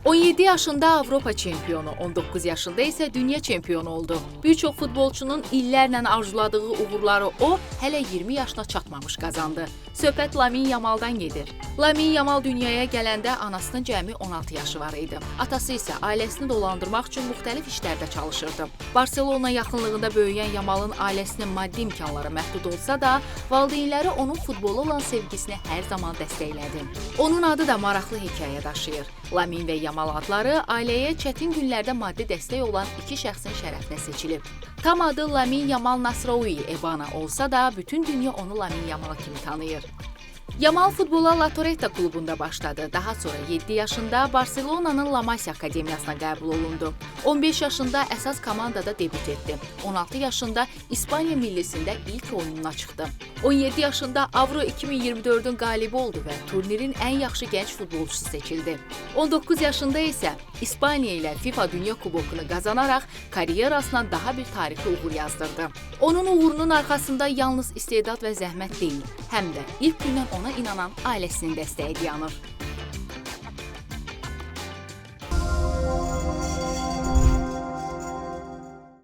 17 yaşında Avropa çempionu, 19 yaşında isə dünya çempionu oldu. Bir çox futbolçunun illərlə arzuladığı uğurları o, hələ 20 yaşına çatmamış qazandı. Söhbət Lamine Yamal'dan gedir. Lamine Yamal dünyaya gələndə anasının cəmi 16 yaşı var idi. Atası isə ailəsini dolandırmaq üçün müxtəlif işlərdə çalışırdı. Barselona yaxınlığında böyüyən Yamal'ın ailəsinin maddi imkanları məhdud olsa da, valideynləri onun futbola olan sevgisini hər zaman dəstəklədi. Onun adı da maraqlı hekayə daşıyır. Lamine və Yamal adları ailəyə çətin günlərdə maddi dəstək olan iki şəxsin şərəfinə seçilib. Tam adı Lamine Yamal Nasraoui Ebana olsa da, bütün dünya onu Lamine Yamal kimi tanıyır. Yamal futbola La Torreta klubunda başladı. Daha sonra 7 yaşında Barselona'nın La Masia Akademiyasına qəbul olundu. 15 yaşında əsas komandada debüt etdi. 16 yaşında İspaniya millisində ilk oyununa çıxdı. 17 yaşında Avro 2024-ün qalibi oldu və turnirin ən yaxşı gənc futbolçusu seçildi. 19 yaşında isə İspaniya ilə FIFA Dünya Kubokunu qazanaraq karyerasına daha bir tarixi uğur yazdırdı. Onun uğurunun arxasında yalnız istedad və zəhmət deyil, həm də ilk gündən ona inanan ailəsinin dəstəyi dayanır.